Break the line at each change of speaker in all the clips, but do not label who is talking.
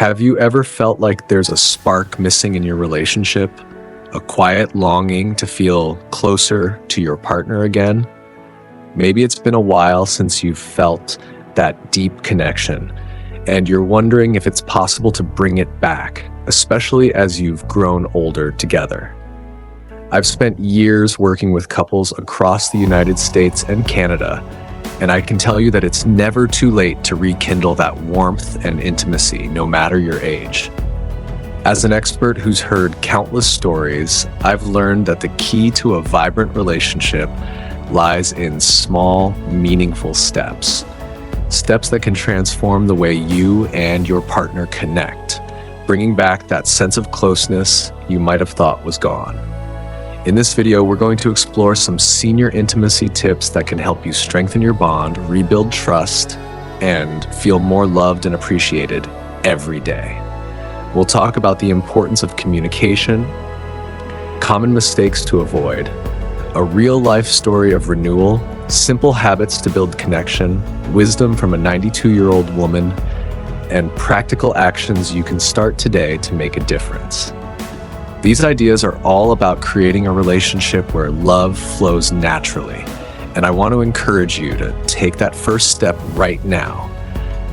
Have you ever felt like there's a spark missing in your relationship? A quiet longing to feel closer to your partner again? Maybe it's been a while since you've felt that deep connection, and you're wondering if it's possible to bring it back, especially as you've grown older together. I've spent years working with couples across the United States and Canada, and I can tell you that it's never too late to rekindle that warmth and intimacy, no matter your age. As an expert who's heard countless stories, I've learned that the key to a vibrant relationship lies in small, meaningful steps. Steps that can transform the way you and your partner connect, bringing back that sense of closeness you might have thought was gone. In this video, we're going to explore some senior intimacy tips that can help you strengthen your bond, rebuild trust, and feel more loved and appreciated every day. We'll talk about the importance of communication, common mistakes to avoid, a real-life story of renewal, simple habits to build connection, wisdom from a 92-year-old woman, and practical actions you can start today to make a difference. These ideas are all about creating a relationship where love flows naturally, and I want to encourage you to take that first step right now,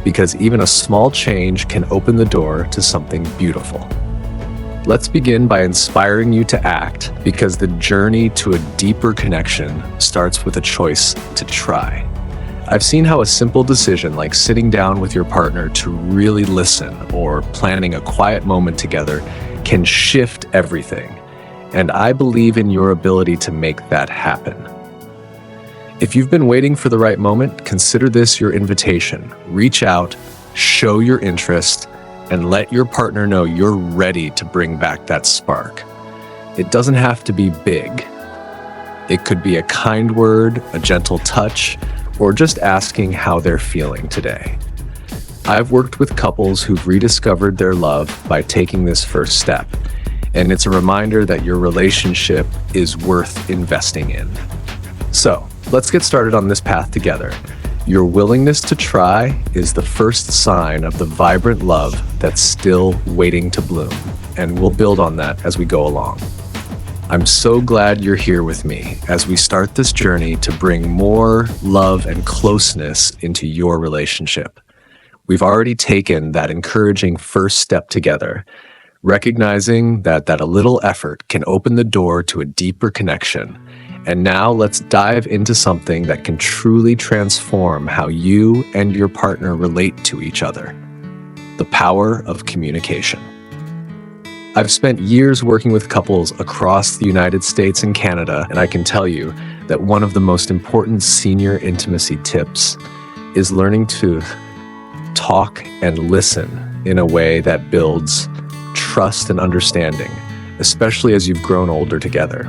because even a small change can open the door to something beautiful. Let's begin by inspiring you to act, because the journey to a deeper connection starts with a choice to try. I've seen how a simple decision like sitting down with your partner to really listen or planning a quiet moment together can shift everything, and I believe in your ability to make that happen. If you've been waiting for the right moment, consider this your invitation. Reach out, show your interest, and let your partner know you're ready to bring back that spark. It doesn't have to be big. It could be a kind word, a gentle touch, or just asking how they're feeling today. I've worked with couples who've rediscovered their love by taking this first step, and it's a reminder that your relationship is worth investing in. So, let's get started on this path together. Your willingness to try is the first sign of the vibrant love that's still waiting to bloom, and we'll build on that as we go along. I'm so glad you're here with me as we start this journey to bring more love and closeness into your relationship. We've already taken that encouraging first step together, recognizing that a little effort can open the door to a deeper connection. And now let's dive into something that can truly transform how you and your partner relate to each other: the power of communication. I've spent years working with couples across the United States and Canada, and I can tell you that one of the most important senior intimacy tips is learning to talk and listen in a way that builds trust and understanding, especially as you've grown older together.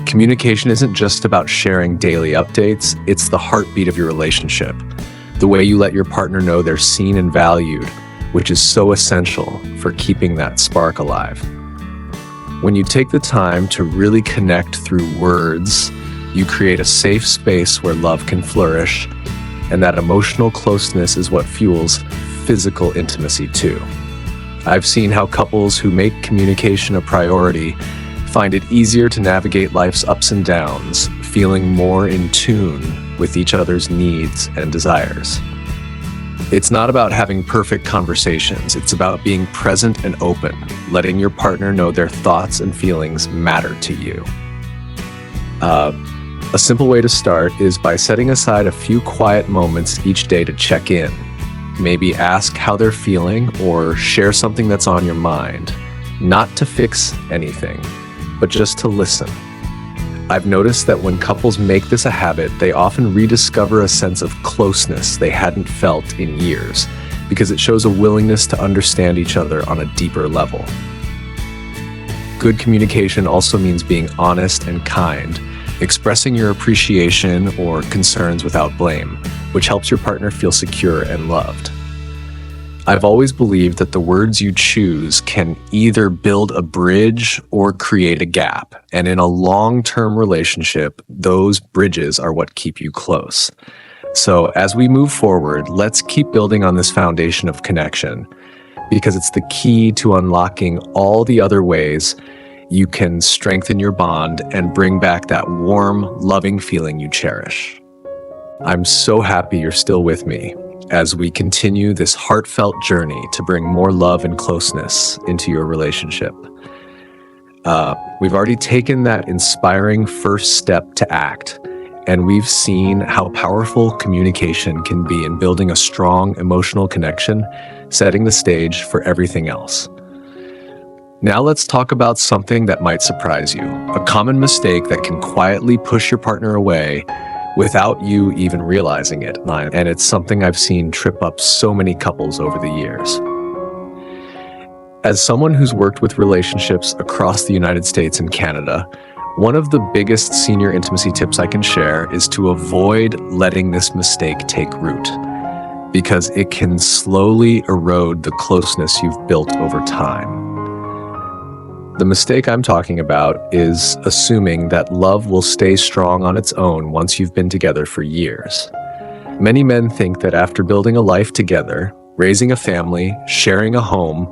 Communication isn't just about sharing daily updates, it's the heartbeat of your relationship, the way you let your partner know they're seen and valued, which is so essential for keeping that spark alive. When you take the time to really connect through words, you create a safe space where love can flourish, and that emotional closeness is what fuels physical intimacy too. I've seen how couples who make communication a priority find it easier to navigate life's ups and downs, feeling more in tune with each other's needs and desires. It's not about having perfect conversations, it's about being present and open, letting your partner know their thoughts and feelings matter to you. A simple way to start is by setting aside a few quiet moments each day to check in. Maybe ask how they're feeling or share something that's on your mind, not to fix anything, but just to listen. I've noticed that when couples make this a habit, they often rediscover a sense of closeness they hadn't felt in years, because it shows a willingness to understand each other on a deeper level. Good communication also means being honest and kind, expressing your appreciation or concerns without blame, which helps your partner feel secure and loved. I've always believed that the words you choose can either build a bridge or create a gap. And in a long-term relationship, those bridges are what keep you close. So as we move forward, let's keep building on this foundation of connection. because it's the key to unlocking all the other ways you can strengthen your bond and bring back that warm, loving feeling you cherish. I'm so happy you're still with me as we continue this heartfelt journey to bring more love and closeness into your relationship. We've already taken that inspiring first step to act, and we've seen how powerful communication can be in building a strong emotional connection, setting the stage for everything else. Now let's talk about something that might surprise you, a common mistake that can quietly push your partner away without you even realizing it. And it's something I've seen trip up so many couples over the years. As someone who's worked with relationships across the United States and Canada, one of the biggest senior intimacy tips I can share is to avoid letting this mistake take root, because it can slowly erode the closeness you've built over time. The mistake I'm talking about is assuming that love will stay strong on its own once you've been together for years. Many men think that after building a life together, raising a family, sharing a home,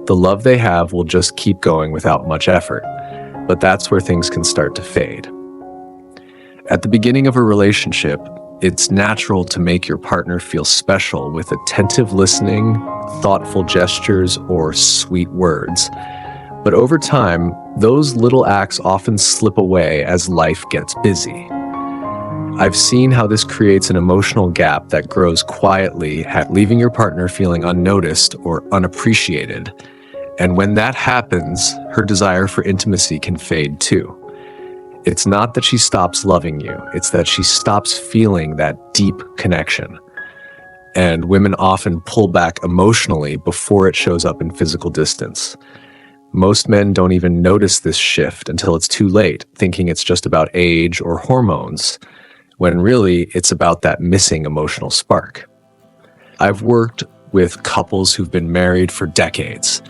the love they have will just keep going without much effort. But that's where things can start to fade. At the beginning of a relationship, it's natural to make your partner feel special with attentive listening, thoughtful gestures, or sweet words. But over time, those little acts often slip away as life gets busy. I've seen how this creates an emotional gap that grows quietly, leaving your partner feeling unnoticed or unappreciated. And when that happens, her desire for intimacy can fade too. It's not that she stops loving you, it's that she stops feeling that deep connection. And women often pull back emotionally before it shows up in physical distance. Most men don't even notice this shift until it's too late, thinking it's just about age or hormones, when really it's about that missing emotional spark. I've worked with couples who've been married for decades,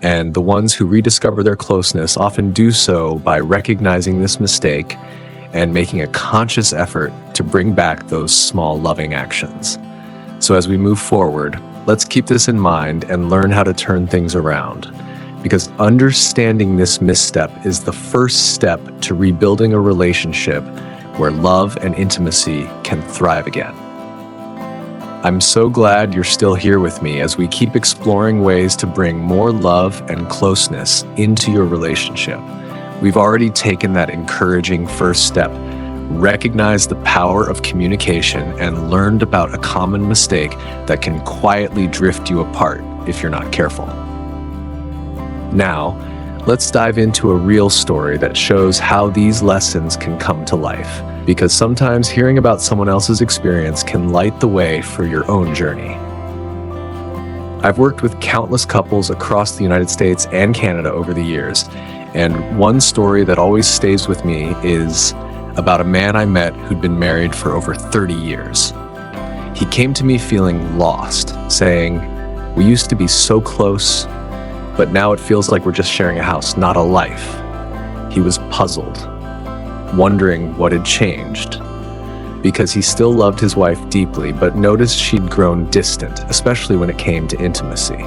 and the ones who rediscover their closeness often do so by recognizing this mistake and making a conscious effort to bring back those small loving actions. So as we move forward, let's keep this in mind and learn how to turn things around, because understanding this misstep is the first step to rebuilding a relationship where love and intimacy can thrive again. I'm so glad you're still here with me as we keep exploring ways to bring more love and closeness into your relationship. We've already taken that encouraging first step, recognized the power of communication, and learned about a common mistake that can quietly drift you apart if you're not careful. Now, let's dive into a real story that shows how these lessons can come to life, because sometimes hearing about someone else's experience can light the way for your own journey. I've worked with countless couples across the United States and Canada over the years, and one story that always stays with me is about a man I met who'd been married for over 30 years. He came to me feeling lost, saying, "We used to be so close, but now it feels like we're just sharing a house, not a life." He was puzzled, wondering what had changed, because he still loved his wife deeply, but noticed she'd grown distant, especially when it came to intimacy.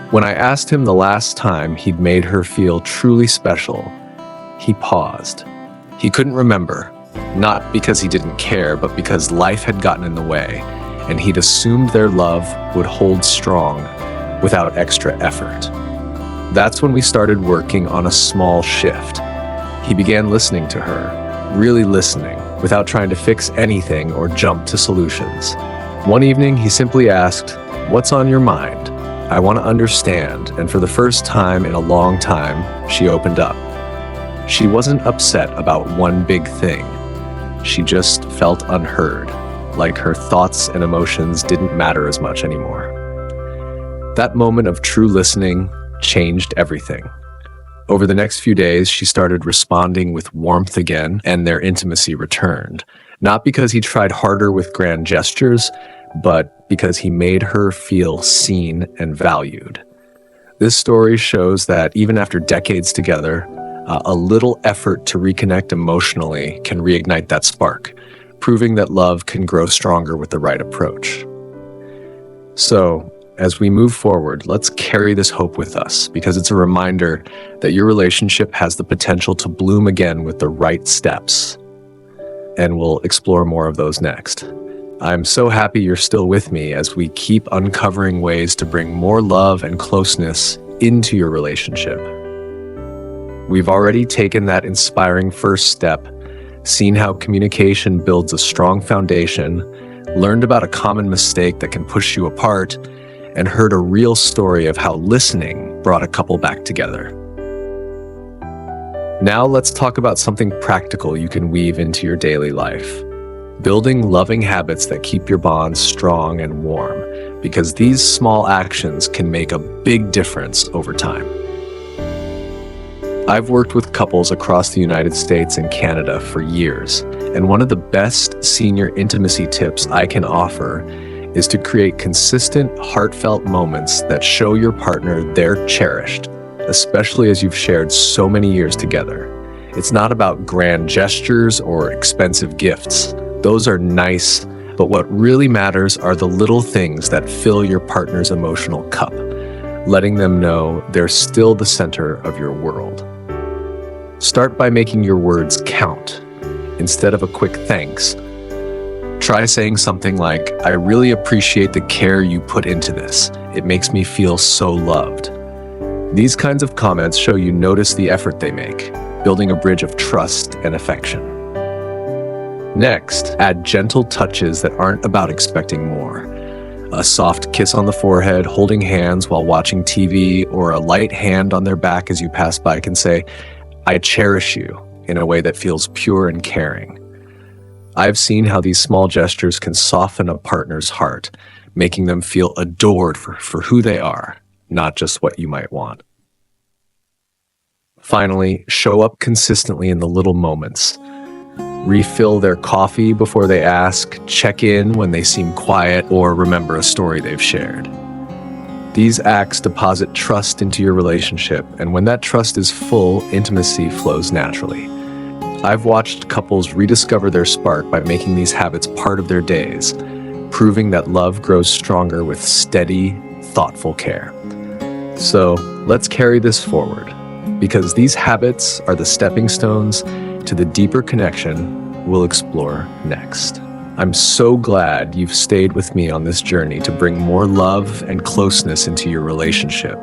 When I asked him the last time he'd made her feel truly special, he paused. He couldn't remember, not because he didn't care, but because life had gotten in the way, and he'd assumed their love would hold strong without extra effort. That's when we started working on a small shift. He began listening to her, really listening, without trying to fix anything or jump to solutions. One evening, he simply asked, "What's on your mind? I want to understand." And for the first time in a long time, she opened up. She wasn't upset about one big thing. She just felt unheard, like her thoughts and emotions didn't matter as much anymore. That moment of true listening changed everything. Over the next few days, she started responding with warmth again, and their intimacy returned. Not because he tried harder with grand gestures, but because he made her feel seen and valued. This story shows that even after decades together, a little effort to reconnect emotionally can reignite that spark, proving that love can grow stronger with the right approach. So, As we move forward, let's carry this hope with us because it's a reminder that your relationship has the potential to bloom again with the right steps. And we'll explore more of those next. I'm so happy you're still with me as we keep uncovering ways to bring more love and closeness into your relationship. We've already taken that inspiring first step, seen how communication builds a strong foundation, learned about a common mistake that can push you apart, and heard a real story of how listening brought a couple back together. Now let's talk about something practical you can weave into your daily life. Building loving habits that keep your bonds strong and warm, because these small actions can make a big difference over time. I've worked with couples across the United States and Canada for years, and one of the best senior intimacy tips I can offer is to create consistent, heartfelt moments that show your partner they're cherished, especially as you've shared so many years together. It's not about grand gestures or expensive gifts. Those are nice, but what really matters are the little things that fill your partner's emotional cup, letting them know they're still the center of your world. Start by making your words count. Instead of a quick thanks, try saying something like, "I really appreciate the care you put into this. It makes me feel so loved." These kinds of comments show you notice the effort they make, building a bridge of trust and affection. Next, add gentle touches that aren't about expecting more. A soft kiss on the forehead, holding hands while watching TV, or a light hand on their back as you pass by can say, "I cherish you," in a way that feels pure and caring. I've seen how these small gestures can soften a partner's heart, making them feel adored for who they are, not just what you might want. Finally, show up consistently in the little moments. Refill their coffee before they ask, check in when they seem quiet, or remember a story they've shared. These acts deposit trust into your relationship, and when that trust is full, intimacy flows naturally. I've watched couples rediscover their spark by making these habits part of their days, proving that love grows stronger with steady, thoughtful care. So let's carry this forward, because these habits are the stepping stones to the deeper connection we'll explore next. I'm so glad you've stayed with me on this journey to bring more love and closeness into your relationship.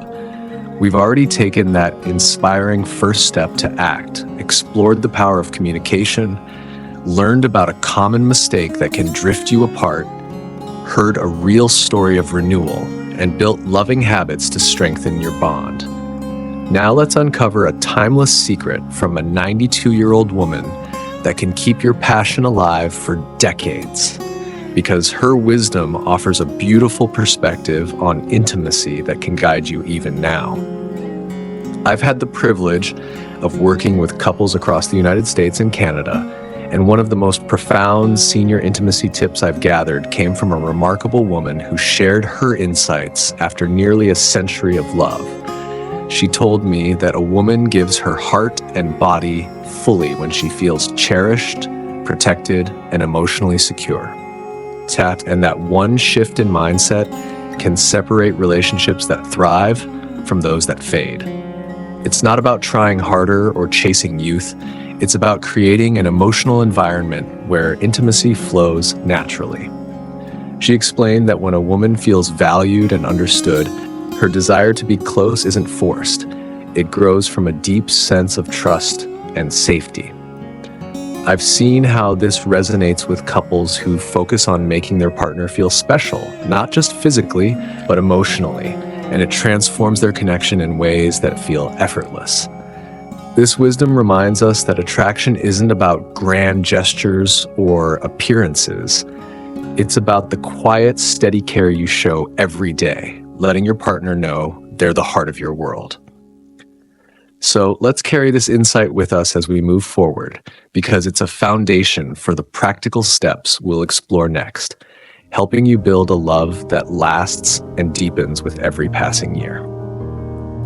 We've already taken that inspiring first step to act, explored the power of communication, learned about a common mistake that can drift you apart, heard a real story of renewal, and built loving habits to strengthen your bond. Now let's uncover a timeless secret from a 92-year-old woman that can keep your passion alive for decades, because her wisdom offers a beautiful perspective on intimacy that can guide you even now. I've had the privilege of working with couples across the United States and Canada, and one of the most profound senior intimacy tips I've gathered came from a remarkable woman who shared her insights after nearly a century of love. She told me that a woman gives her heart and body fully when she feels cherished, protected, and emotionally secure. And that one shift in mindset can separate relationships that thrive from those that fade. It's not about trying harder or chasing youth. It's about creating an emotional environment where intimacy flows naturally. She explained that when a woman feels valued and understood, her desire to be close isn't forced. It grows from a deep sense of trust and safety. I've seen how this resonates with couples who focus on making their partner feel special, not just physically, but emotionally, and it transforms their connection in ways that feel effortless. This wisdom reminds us that attraction isn't about grand gestures or appearances. It's about the quiet, steady care you show every day, letting your partner know they're the heart of your world. So let's carry this insight with us as we move forward, because it's a foundation for the practical steps we'll explore next, helping you build a love that lasts and deepens with every passing year.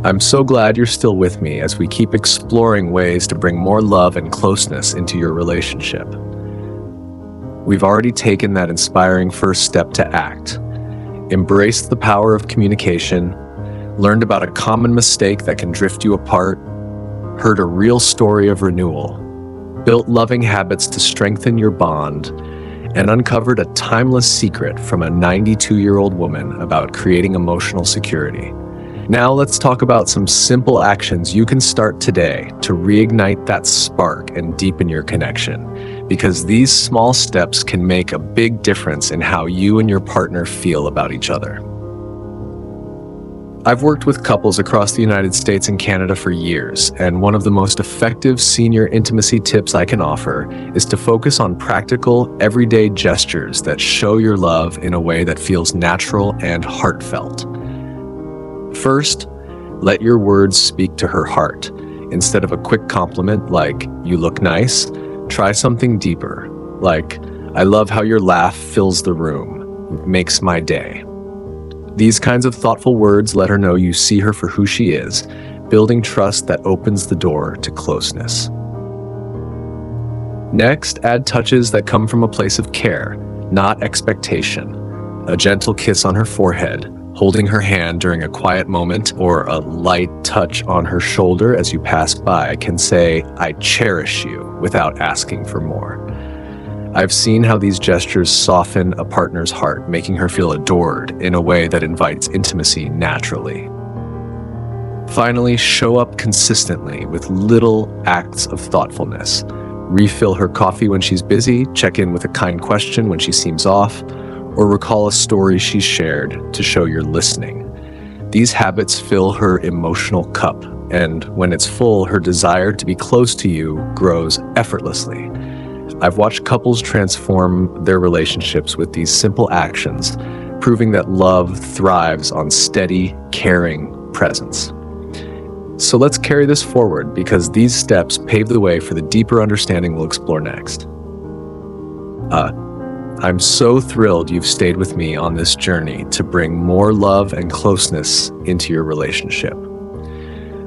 I'm so glad you're still with me as we keep exploring ways to bring more love and closeness into your relationship. We've already taken that inspiring first step to act, embraced the power of communication, learned about a common mistake that can drift you apart, heard a real story of renewal, built loving habits to strengthen your bond, and uncovered a timeless secret from a 92-year-old woman about creating emotional security. Now let's talk about some simple actions you can start today to reignite that spark and deepen your connection, because these small steps can make a big difference in how you and your partner feel about each other. I've worked with couples across the United States and Canada for years, and one of the most effective senior intimacy tips I can offer is to focus on practical, everyday gestures that show your love in a way that feels natural and heartfelt. First, let your words speak to her heart. Instead of a quick compliment like, "You look nice," try something deeper, like, "I love how your laugh fills the room. It makes my day." These kinds of thoughtful words let her know you see her for who she is, building trust that opens the door to closeness. Next, add touches that come from a place of care, not expectation. A gentle kiss on her forehead, holding her hand during a quiet moment, or a light touch on her shoulder as you pass by can say, "I cherish you," without asking for more. I've seen how these gestures soften a partner's heart, making her feel adored in a way that invites intimacy naturally. Finally, show up consistently with little acts of thoughtfulness. Refill her coffee when she's busy, check in with a kind question when she seems off, or recall a story she's shared to show you're listening. These habits fill her emotional cup, and when it's full, her desire to be close to you grows effortlessly. I've watched couples transform their relationships with these simple actions, proving that love thrives on steady, caring presence. So let's carry this forward, because these steps pave the way for the deeper understanding we'll explore next. I'm so thrilled you've stayed with me on this journey to bring more love and closeness into your relationship.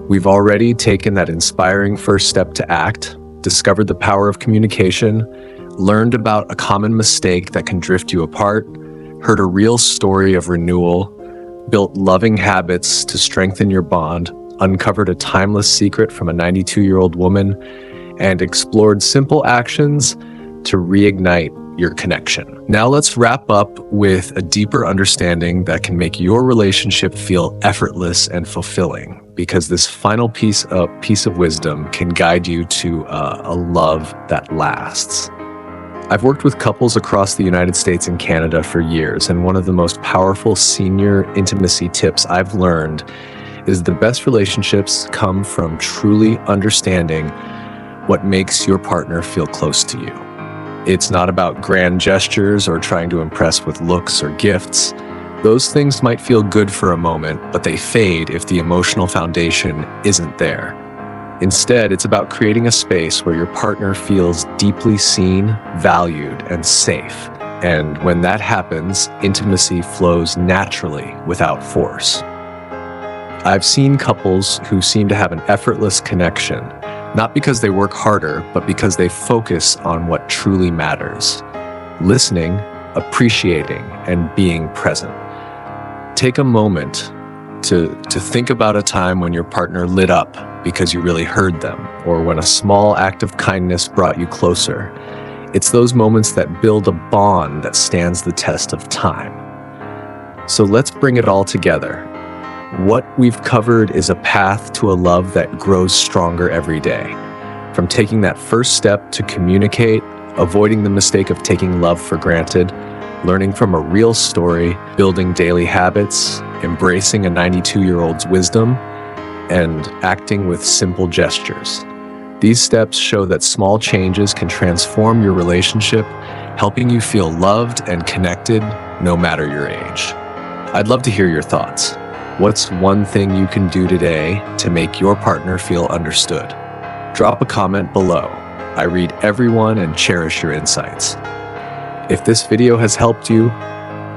We've already taken that inspiring first step to act, discovered the power of communication, learned about a common mistake that can drift you apart, heard a real story of renewal, built loving habits to strengthen your bond, uncovered a timeless secret from a 92-year-old woman, and explored simple actions to reignite your connection. Now let's wrap up with a deeper understanding that can make your relationship feel effortless and fulfilling, because this final piece of wisdom can guide you to a love that lasts. I've worked with couples across the United States and Canada for years, and one of the most powerful senior intimacy tips I've learned is the best relationships come from truly understanding what makes your partner feel close to you. It's not about grand gestures or trying to impress with looks or gifts. Those things might feel good for a moment, but they fade if the emotional foundation isn't there. Instead, it's about creating a space where your partner feels deeply seen, valued, and safe. And when that happens, intimacy flows naturally without force. I've seen couples who seem to have an effortless connection, not because they work harder, but because they focus on what truly matters: listening, appreciating, and being present. Take a moment to think about a time when your partner lit up because you really heard them, or when a small act of kindness brought you closer. It's those moments that build a bond that stands the test of time. So let's bring it all together. What we've covered is a path to a love that grows stronger every day. From taking that first step to communicate, avoiding the mistake of taking love for granted, learning from a real story, building daily habits, embracing a 92-year-old's wisdom, and acting with simple gestures. These steps show that small changes can transform your relationship, helping you feel loved and connected no matter your age. I'd love to hear your thoughts. What's one thing you can do today to make your partner feel understood? Drop a comment below. I read everyone and cherish your insights. If this video has helped you,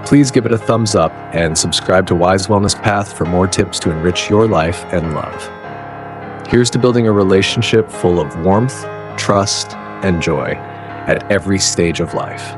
please give it a thumbs up and subscribe to Wise Wellness Path for more tips to enrich your life and love. Here's to building a relationship full of warmth, trust, and joy at every stage of life.